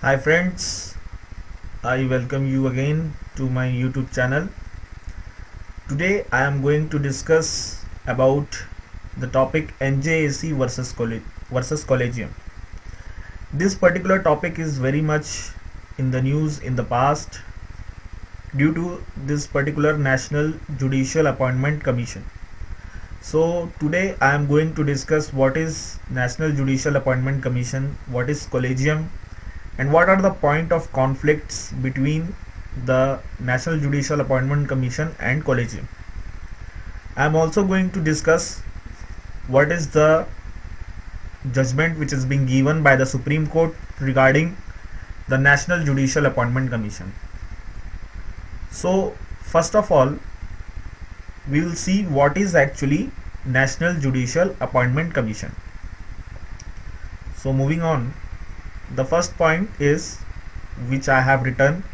Hi friends, I welcome you again to my YouTube channel. Today I am going to discuss about the topic NJAC versus Collegium. This particular topic is very much in the news in the past due to this particular National Judicial Appointment Commission. So today I am going to discuss what is National Judicial Appointment Commission, what is Collegium, and what are the point of conflicts between the National Judicial Appointment Commission and Collegium. I am also going to discuss what is the judgment which is being given by the Supreme Court regarding the National Judicial Appointment Commission. So first of all, we will see what is actually National Judicial Appointment Commission. So moving on, the first point is, which I have written,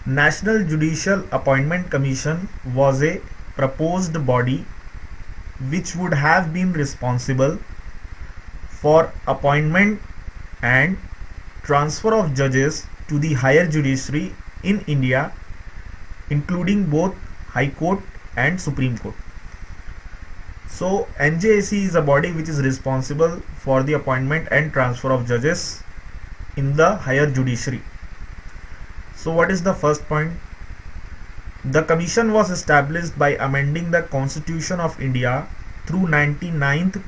National Judicial Appointment Commission was a proposed body which would have been responsible for appointment and transfer of judges to the higher judiciary in India, including both High Court and Supreme Court. So NJAC is a body which is responsible for the appointment and transfer of judges in the higher judiciary. So what is the first point? The commission was established by amending the Constitution of India through 99th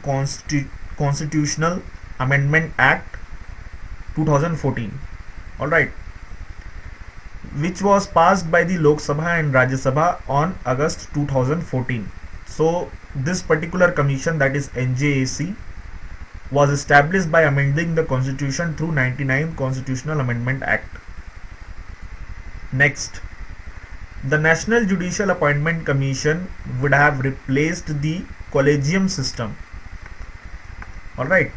Constitutional Amendment Act 2014. Alright, which was passed by the Lok Sabha and Rajya Sabha on August 2014. So this particular commission, that is NJAC, was established by amending the Constitution through 99th Constitutional Amendment Act. Next, the National Judicial Appointment Commission would have replaced the collegium system. Alright,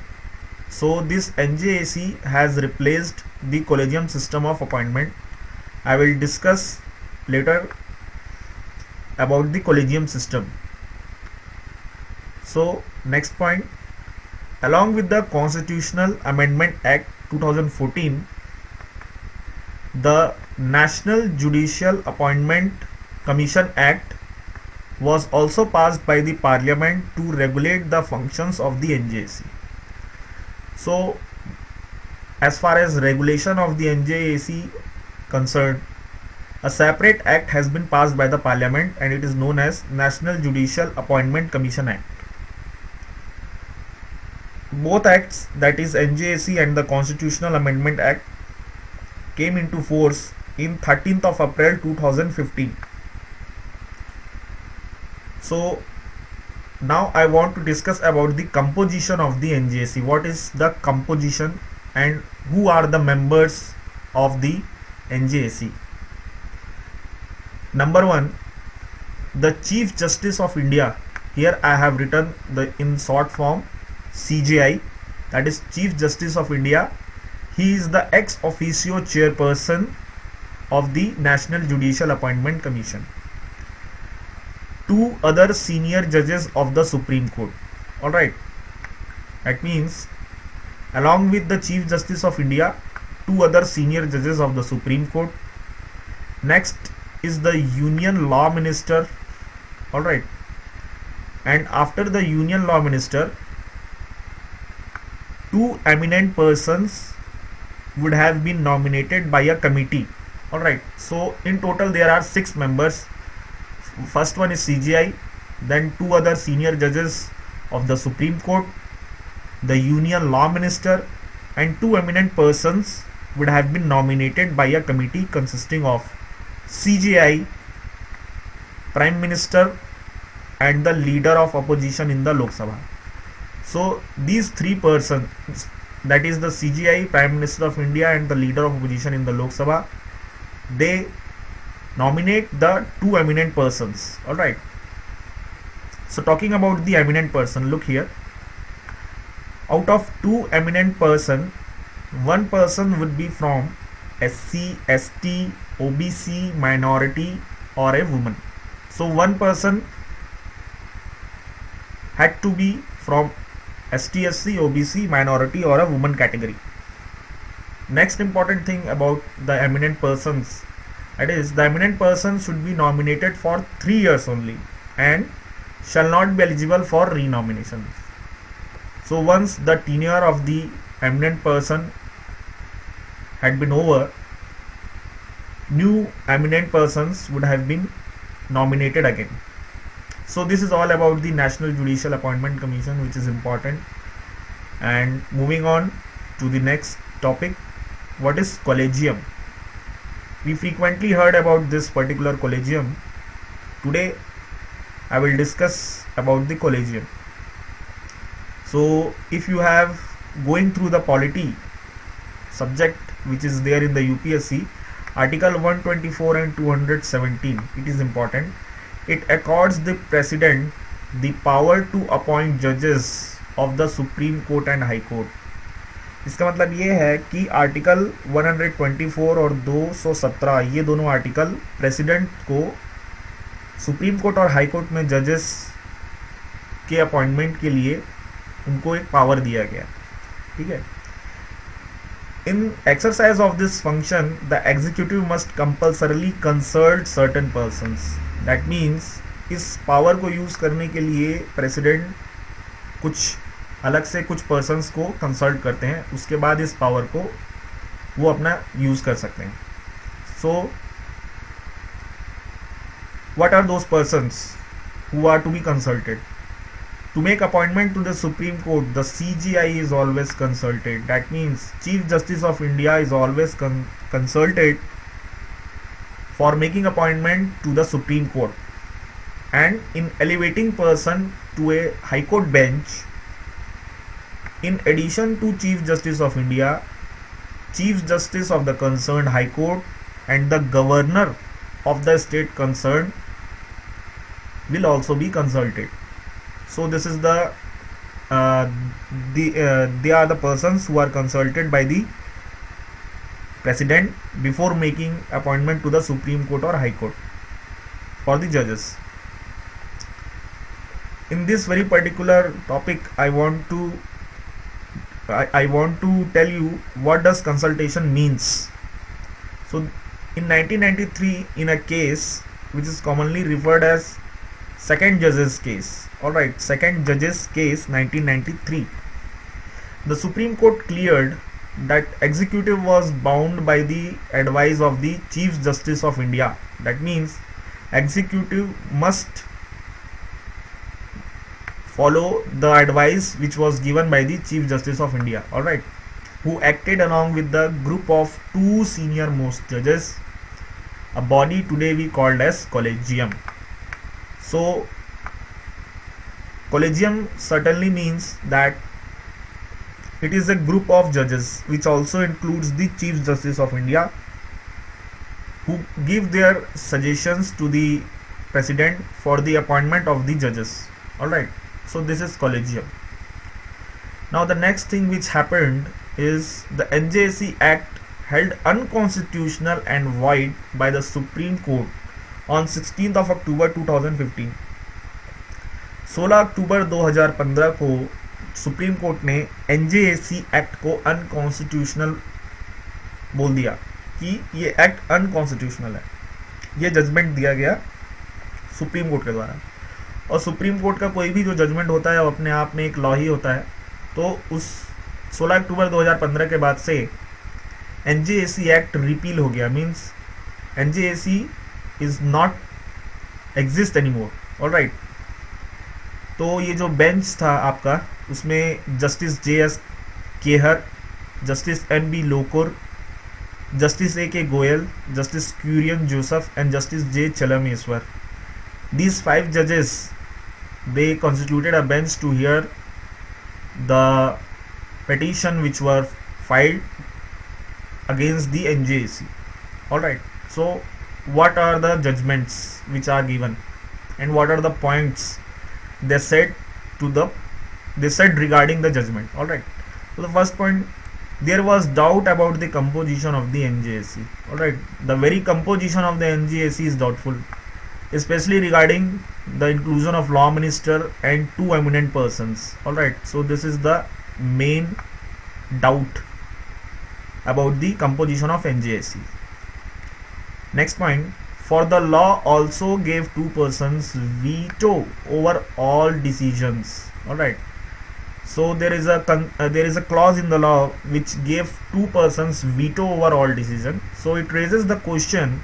so this NJAC has replaced the collegium system of appointment. I will discuss later about the collegium system. So next point, along with the Constitutional Amendment Act 2014, the National Judicial Appointment Commission Act was also passed by the Parliament to regulate the functions of the NJAC. So as far as regulation of the NJAC concerned, a separate act has been passed by the Parliament and it is known as National Judicial Appointment Commission Act. Both acts, that is NJAC and the Constitutional Amendment Act, came into force in 13th of April 2015. So now I want to discuss about the composition of the NJAC. What is the composition and who are the members of the NJAC? Number 1, the Chief Justice of India. Here I have written the in short form CJI, that is Chief Justice of India. He is the ex officio chairperson of the National Judicial Appointment Commission. 2 other senior judges of the Supreme Court. Alright, that means along with the Chief Justice of India, 2 other senior judges of the Supreme Court. Next is the Union Law Minister. Alright, and after the Union Law Minister, 2 eminent persons would have been nominated by a committee. Alright, so in total there are 6 members. First one is CJI, then 2 other senior judges of the Supreme Court, the Union Law Minister, and 2 eminent persons would have been nominated by a committee consisting of CJI, Prime Minister, and the leader of opposition in the Lok Sabha. So these 3 persons, that is the CJI, Prime Minister of India, and the leader of opposition in the Lok Sabha, they nominate the 2 eminent persons. Alright, so talking about the eminent person, look here. Out of 2 eminent person, 1 person would be from SC, ST, OBC, minority, or a woman. So 1 person had to be from ST, SC, OBC, minority, or a woman category. Next important thing about the eminent persons, that is, the eminent person should be nominated for 3 years only and shall not be eligible for renomination. So once the tenure of the eminent person had been over, new eminent persons would have been nominated again. So this is all about the National Judicial Appointment Commission, which is important. And moving on to the next topic, what is collegium? We frequently heard about this particular collegium. Today I will discuss about the collegium. So if you have going through the polity subject which is there in the UPSC, article 124 and 217, it is important. It accords the president the power to appoint judges of the Supreme Court and High Court. इसका मतलब ये है कि article 124 और 217 ये दोनों article president को supreme court और हाई कोर्ट में जजेस के अपॉइंटमेंट के लिए उनको एक पावर दिया गया. ठीक है. In exercise of this function the executive must compulsorily consult certain persons. That means इस पावर को यूज़ करने के लिए प्रेसिडेंट कुछ अलग से कुछ पर्सन्स को कंसल्ट करते हैं, उसके बाद इस पावर को वो अपना यूज़ कर सकते हैं. सो what are those persons who are to be consulted? To make appointment to the Supreme Court, the CJI is always consulted. That means Chief Justice of India is always consulted for making appointment to the Supreme Court. And in elevating person to a High Court bench, in addition to Chief Justice of India, Chief Justice of the concerned High Court and the Governor of the state concerned will also be consulted. So this is they are the persons who are consulted by the president before making appointment to the Supreme Court or High Court for the judges. In this very particular topic, I want to tell you what does consultation means. So in 1993, in a case which is commonly referred as second judge's case, alright, second judge's case 1993, the Supreme Court cleared that executive was bound by the advice of the Chief Justice of India. That means executive must follow the advice which was given by the Chief Justice of India, alright, who acted along with the group of two senior most judges, a body today we called as collegium. So collegium certainly means that it is a group of judges which also includes the Chief Justice of India, who give their suggestions to the president for the appointment of the judges. Alright, so this is collegium. Now the next thing which happened is the NJSC Act held unconstitutional and void by the Supreme Court on 16th of October 2015. 16 अक्टूबर 2015 को supreme court ने NJSC act को unconstitutional बोल दिया कि ये act unconstitutional है. ये judgement दिया गया सुप्रीम कोर्ट के द्वारा. और सुप्रीम कोर्ट का कोई भी जो जजमेंट होता है वो अपने आप में एक लॉ ही होता है. तो उस 16 अक्टूबर 2015 के बाद से NJSC एक्ट रिपील हो गया. Means NJSC is not exist anymore. Alright. तो ये जो बेंच था आपका, उसमें justice JS Kehar, justice MB Lokur, justice AK Goyal, justice Kurian Joseph and justice J Chelameswar. These 5 judges, they constituted a bench to hear the petition which were filed against the NJSC. Alright, so what are the judgments which are given and what are the points they said regarding the judgment? Alright, so the first point, there was doubt about the composition of the NJSC. Alright, the very composition of the NJSC is doubtful, especially regarding the inclusion of law minister and 2 eminent persons. Alright, so this is the main doubt about the composition of NJSC. Next point, for the law also gave two persons veto over all decisions. All right. So there is a clause in the law which gave two persons veto over all decision. So it raises the question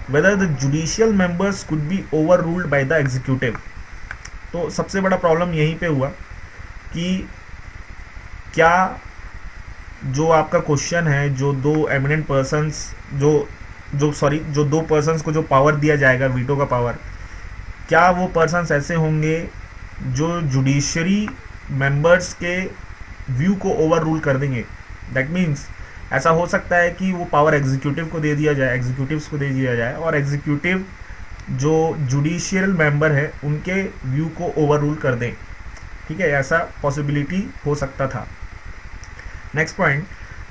whether the judicial members could be overruled by the executive. तो सबसे बड़ा problem यहीं पे हुआ कि क्या जो आपका क्वेश्चन है, जो दो एमिनेंट पर्सन्स जो दो पर्सन्स को जो पावर दिया जाएगा, वीटो का पावर, क्या वो पर्सन्स ऐसे होंगे जो जुडिशरी मेंबर्स के व्यू को ओवर रूल कर देंगे. दैट मीन्स ऐसा हो सकता है कि वो पावर एग्जीक्यूटिव्स को दे दिया जाए और एग्जीक्यूटिव जो जुडिशियल मेंबर है उनके व्यू को ओवर रूल कर दें. ठीक है, ऐसा पॉसिबिलिटी हो सकता था. Next point,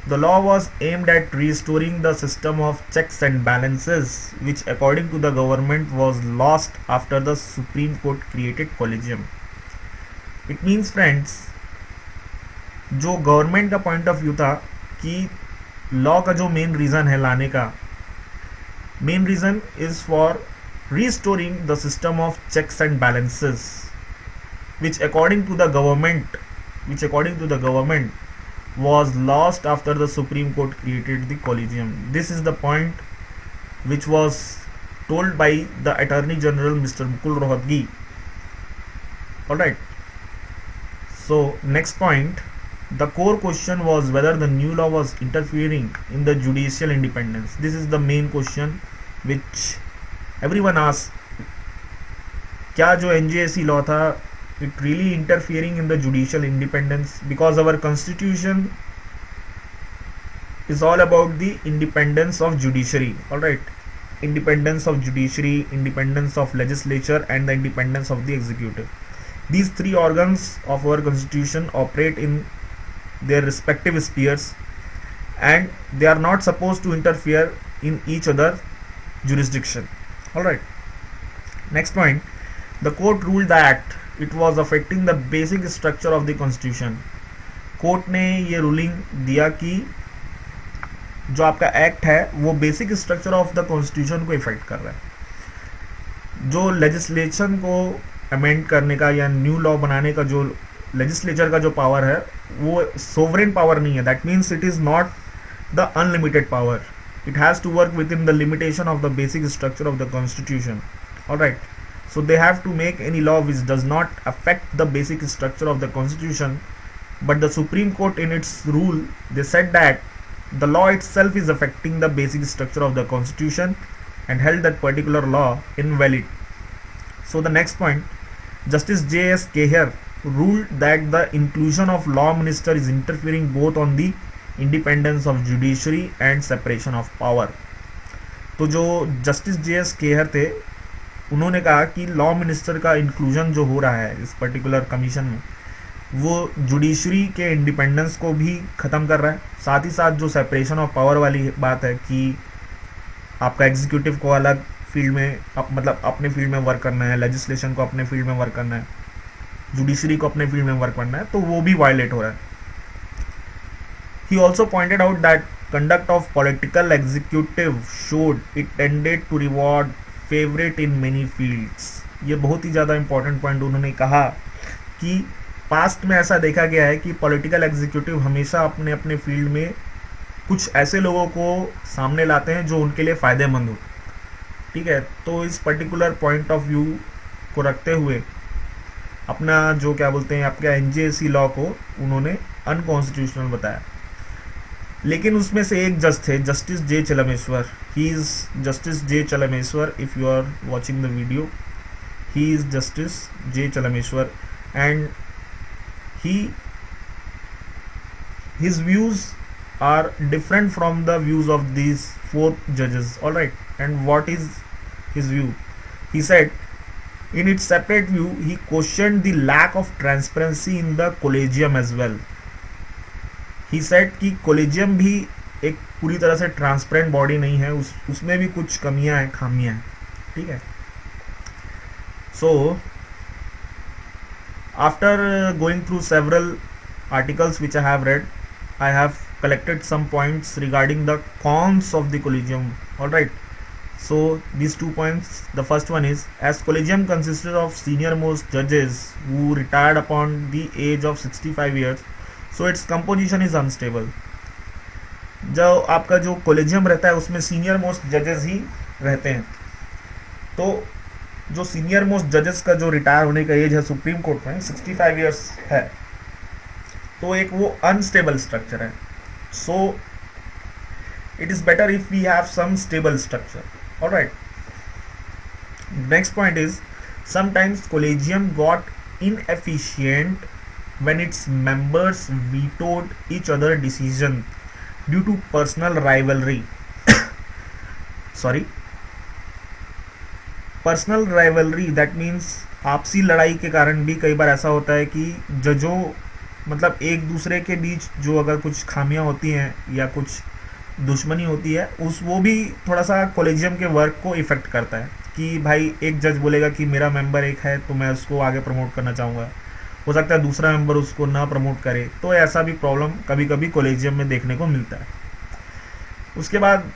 the law was aimed at restoring the system of checks and balances which according to the government was lost after the supreme court created collegium. It means friends, जो government का point of view था कि law का जो main reason है लाने का, main reason is for restoring the system of checks and balances which according to the government was lost after the Supreme Court created the collegium. This is the point which was told by the Attorney General Mr. Mukul Rohatgi. Alright, so next point, the core question was whether the new law was interfering in the judicial independence. This is the main question which everyone asks, क्या जो NJSC law था it really interfering in the judicial independence, because our constitution is all about the independence of judiciary. All right, independence of judiciary, independence of legislature and the independence of the executive. These three organs of our constitution operate in their respective spheres and they are not supposed to interfere in each other jurisdiction. Alright, next point, the court ruled that it was affecting the basic structure of the constitution. Court ने ये ruling दिया कि जो आपका act है वो basic structure of the constitution को effect कर रहा है. जो लेजिस्लेशन को अमेंड करने का या न्यू लॉ बनाने का जो लेजिस्लेचर का जो पावर है वो सोवरेन पावर नहीं है. That means it is not the unlimited power. It has to work within the limitation of the basic structure of the constitution. Alright, so they have to make any law which does not affect the basic structure of the constitution, but the Supreme Court in its rule, they said that the law itself is affecting the basic structure of the constitution and held that particular law invalid. So the next point, Justice J.S. Keher ruled that the inclusion of law minister is interfering both on the independence of judiciary and separation of power. तो जो justice J.S. Kehar थे उन्होंने कहा कि law minister का inclusion जो हो रहा है इस पर्टिकुलर कमीशन में वो जुडिशरी के इंडिपेंडेंस को भी ख़त्म कर रहा है. साथ ही साथ जो सेपरेशन ऑफ पावर वाली बात है कि आपका एग्जीक्यूटिव को अलग फील्ड में मतलब अपने फील्ड में वर्क करना है, लेजिस्लेशन को अपने फील्ड में वर्क करना है, जुडिशरी को अपने फील्ड में वर्क करना है, तो वो भी वायलेट हो रहा है. He also pointed out that conduct of political executive showed it tended to reward favorite in many fields. ये बहुत ही ज़्यादा इंपॉर्टेंट पॉइंट उन्होंने कहा कि पास्ट में ऐसा देखा गया है कि पॉलिटिकल एग्जीक्यूटिव हमेशा अपने अपने फील्ड में कुछ ऐसे लोगों को सामने लाते हैं जो उनके लिए फ़ायदेमंद हो. ठीक है, तो इस पर्टिकुलर पॉइंट ऑफ व्यू को रखते हुए अपना जो क्या बोलते हैं आपका NJSC लॉ को उन्होंने अनकॉन्स्टिट्यूशनल बताया. लेकिन उसमें से एक जज थे, justice J. Chalameswar. He is justice J. Chalameswar. If you are watching the video, he is justice J. Chalameswar and his views are different from the views of these four judges. All right, and what is his view? He said in its separate view he questioned the lack of transparency in the collegium as well. He said कि collegium भी एक पूरी तरह से transparent body नहीं है, उसमें भी कुछ कमियां हैं, खामियां हैं. ठीक है, so after going through several articles which I have read, I have collected some points regarding the cons of the collegium. All right. So these 2 points. The first one is, as collegium consisted of senior most judges who retired upon the age of 65 years, so its composition is unstable. जो आपका जो collegium रहता है उसमें senior most जजेस ही रहते हैं, तो जो सीनियर मोस्ट जजेस का जो रिटायर होने का एज है सुप्रीम कोर्ट में 65 इयर्स है, तो एक वो अनस्टेबल स्ट्रक्चर है. So it is better if we have some stable structure. Alright. Next point is, sometimes collegium got inefficient when its members vetoed each other decision due to personal rivalry. Sorry, personal rivalry, that means आपसी लड़ाई के कारण भी कई बार ऐसा होता है कि जजों मतलब एक दूसरे के बीच जो अगर कुछ खामियां होती हैं या कुछ दुश्मनी होती है उस वो भी थोड़ा सा कॉलेजियम के वर्क को इफ़ेक्ट करता है कि भाई एक जज बोलेगा कि मेरा मेंबर एक है तो मैं उसको आगे प्रमोट करना चाहूँगा, हो सकता है दूसरा मेंबर उसको ना प्रमोट करे, तो ऐसा भी प्रॉब्लम कभी कभी कॉलेजियम में देखने को मिलता है. उसके बाद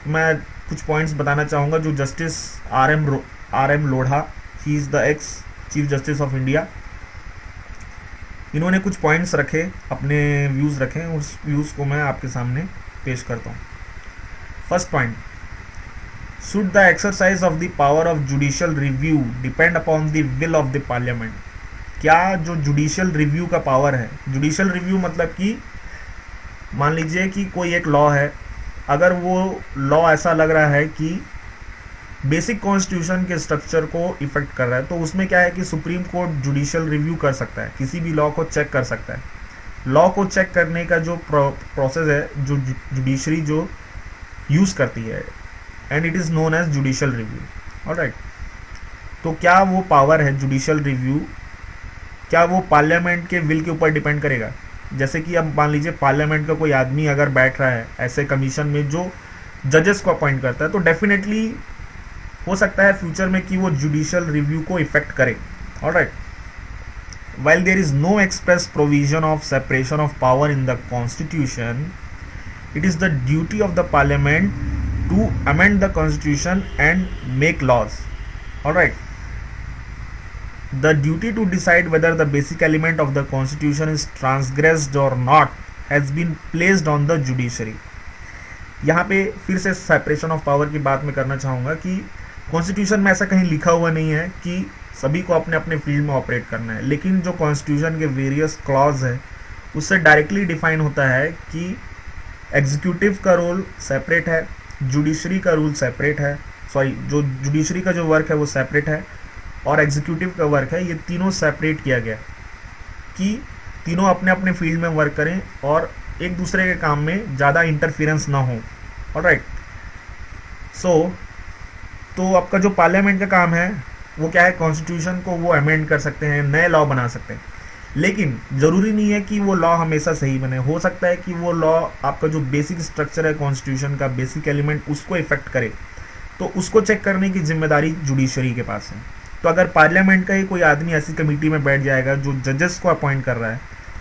मैं कुछ पॉइंट्स बताना चाहूँगा जो justice R M Lodha, he is the ex chief justice of India, इन्होंने कुछ पॉइंट्स रखे, अपने व्यूज़ रखे, उस व्यूज़ को मैं आपके सामने पेश करता हूँ. First point, should the exercise of the power of judicial review depend upon the will of the parliament. क्या जो जुडिशियल रिव्यू का पावर है, जुडिशियल रिव्यू मतलब कि मान लीजिए कि कोई एक लॉ है, अगर वो लॉ ऐसा लग रहा है कि बेसिक कॉन्स्टिट्यूशन के स्ट्रक्चर को इफेक्ट कर रहा है, तो उसमें क्या है कि सुप्रीम कोर्ट जुडिशियल रिव्यू कर सकता है, किसी भी लॉ को चेक कर सकता है. लॉ को चेक करने का जो प्रोसेस है जो जुडिशरी जो यूज़ करती है, and it is known as judicial review. Alright. तो क्या वो पावर है जुडिशियल रिव्यू, क्या वो पार्लियामेंट के विल के ऊपर डिपेंड करेगा? जैसे कि अब मान लीजिए पार्लियामेंट का कोई आदमी अगर बैठ रहा है ऐसे कमीशन में जो जजेस को अपॉइंट करता है, तो डेफिनेटली हो सकता है फ्यूचर में कि वो जुडिशियल रिव्यू को इफेक्ट करे. Alright. while there is no express provision of separation of power in the constitution, it is the duty of the parliament to amend the constitution and make laws. Alright. The duty to decide whether the basic element of the constitution is transgressed or not has been placed on the judiciary. यहाँ पे फिर से separation of power की बात मैं करना चाहूँगा कि कॉन्स्टिट्यूशन में ऐसा कहीं लिखा हुआ नहीं है कि सभी को अपने अपने फील्ड में ऑपरेट करना है, लेकिन जो कॉन्स्टिट्यूशन के वेरियस क्लॉज है उससे डायरेक्टली डिफाइन होता है कि एग्जीक्यूटिव का रोल सेपरेट है, जुडिशरी का रूल सेपरेट है, जो जुडिशरी का जो वर्क है वो सेपरेट है और एग्जीक्यूटिव का वर्क है, ये तीनों सेपरेट किया गया कि तीनों अपने अपने फील्ड में वर्क करें और एक दूसरे के काम में ज़्यादा इंटरफेरेंस ना हो. ऑलराइट. तो आपका जो पार्लियामेंट का काम है वो क्या है, कॉन्स्टिट्यूशन को वो अमेंड कर सकते हैं, नए लॉ बना सकते हैं, लेकिन ज़रूरी नहीं है कि वो लॉ हमेशा सही बने. हो सकता है कि वो लॉ आपका जो बेसिक स्ट्रक्चर है कॉन्स्टिट्यूशन का, बेसिक एलिमेंट उसको इफेक्ट करे, तो उसको चेक करने की जिम्मेदारी जुडिशरी के पास है. तो अगर पार्लियामेंट का ही कोई आदमी ऐसी कमेटी में बैठ जाएगा जो जजेस को अपॉइंट कर रहा है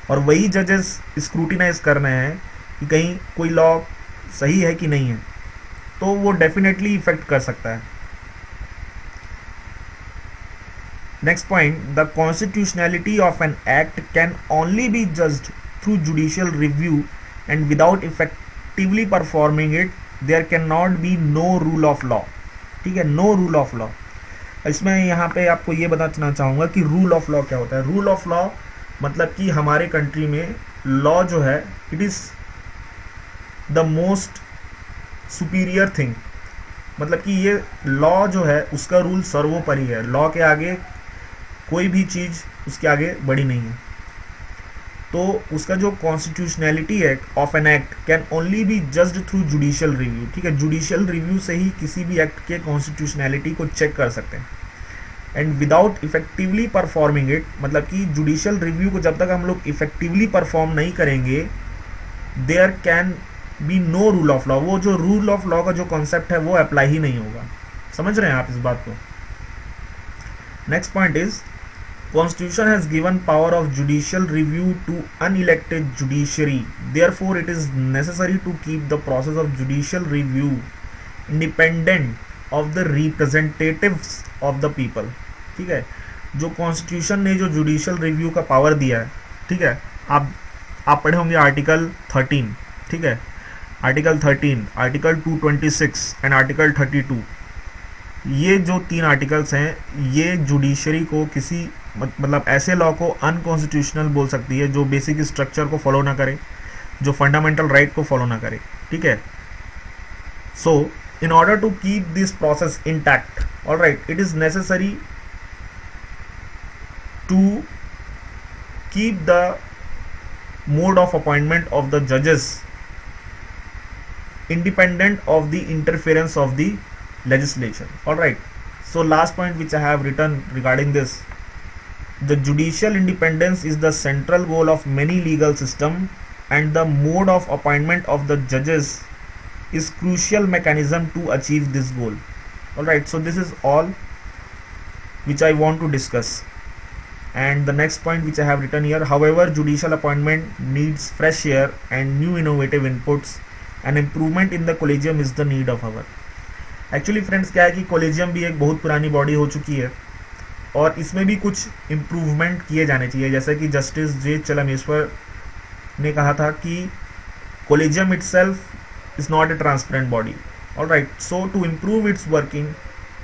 और वही जजेस स्क्रूटिनाइज कर रहे हैं कि कहीं कोई लॉ सही है कि नहीं है, तो वो डेफिनेटली इफेक्ट कर सकता है. Next point, the constitutionality of an act can only be judged through judicial review, and without effectively performing it, there cannot be no rule of law. ठीक है, no rule of law. इसमें यहाँ पे आपको ये बताना चाहूँगा कि रूल ऑफ लॉ क्या होता है. रूल ऑफ लॉ मतलब कि हमारे कंट्री में लॉ जो है it is the most superior thing. मतलब कि ये लॉ जो है उसका रूल सर्वोपरि है, लॉ के आगे कोई भी चीज़ उसके आगे बड़ी नहीं है. तो उसका जो कॉन्स्टिट्यूशनैलिटी है of an act can only B judged through judicial review. ठीक है, जुडिशियल रिव्यू से ही किसी भी एक्ट के कॉन्स्टिट्यूशनैलिटी को चेक कर सकते हैं. And without effectively performing it, मतलब कि जुडिशियल रिव्यू को जब तक हम लोग इफेक्टिवली परफॉर्म नहीं करेंगे, there can be no rule of law. वो जो रूल ऑफ लॉ का जो कॉन्सेप्ट है वो अप्लाई ही नहीं होगा. समझ रहे हैं आप इस बात को. Next point is Constitution has given power of judicial review to unelected judiciary. Therefore, it is necessary to keep the process of judicial review independent of the representatives of the people. ठीक है, जो constitution ने जो judicial review का power दिया है, ठीक है, आप पढ़े होंगे आर्टिकल 13, ठीक है, आर्टिकल 13, आर्टिकल 226 एंड आर्टिकल 32। ये जो 3 आर्टिकल्स हैं ये जुडिशरी को किसी मतलब ऐसे लॉ को अनकॉन्स्टिट्यूशनल बोल सकती है जो बेसिक स्ट्रक्चर को फॉलो ना करे, जो फंडामेंटल राइट को फॉलो ना करे, ठीक है। सो in order to keep this process intact, all right, it is necessary to keep the mode of appointment of the judges independent of the interference of the legislation, all right. So last point which I have written regarding this, the judicial independence is the central goal of many legal system and the mode of appointment of the judges is crucial mechanism to achieve this goal. All right, so this is all which I want to discuss. And the next point which I have written here, however, judicial appointment needs fresh air and new innovative inputs. An improvement in the collegium is the need of hour. Actually friends क्या है कि collegium भी एक बहुत पुरानी body हो चुकी है और इसमें भी कुछ इम्प्रूवमेंट किए जाने चाहिए, जैसे कि जस्टिस जे चलमेश्वर ने कहा था कि collegium itself is not a transparent body, all right. So to improve its working,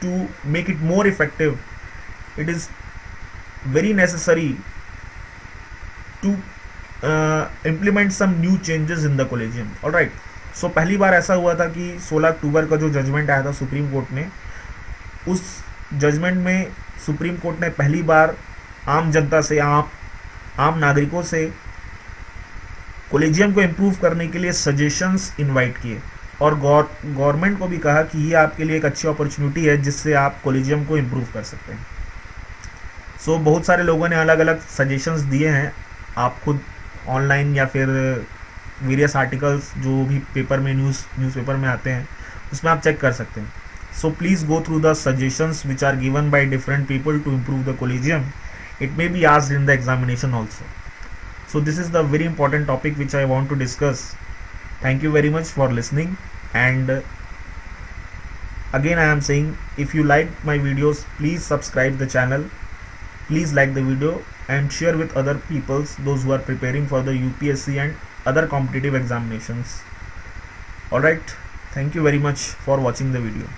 to make it more effective, it is very necessary to implement some new changes in the collegium, all right. So पहली बार ऐसा हुआ था कि 16 अक्टूबर का जो judgement आया था supreme court में, उस जजमेंट में सुप्रीम कोर्ट ने पहली बार आम जनता से, आम नागरिकों से कॉलेजियम को इम्प्रूव करने के लिए सजेशंस इनवाइट किए और गवर्नमेंट को भी कहा कि ये आपके लिए एक अच्छी अपॉर्चुनिटी है जिससे आप कॉलेजियम को इम्प्रूव कर सकते हैं। सो बहुत सारे लोगों ने अलग अलग सजेशंस दिए हैं, आप खुद ऑनलाइन या फिर वेरियस आर्टिकल्स जो भी पेपर में न्यूज़पेपर में आते हैं उसमें आप चेक कर सकते हैं। So please go through the suggestions which are given by different people to improve the collegium. It may be asked in the examination also. So this is the very important topic which I want to discuss. Thank you very much for listening, and again I am saying, if you like my videos, please subscribe the channel, please like the video and share with other peoples, those who are preparing for the UPSC and other competitive examinations. Alright, thank you very much for watching the video.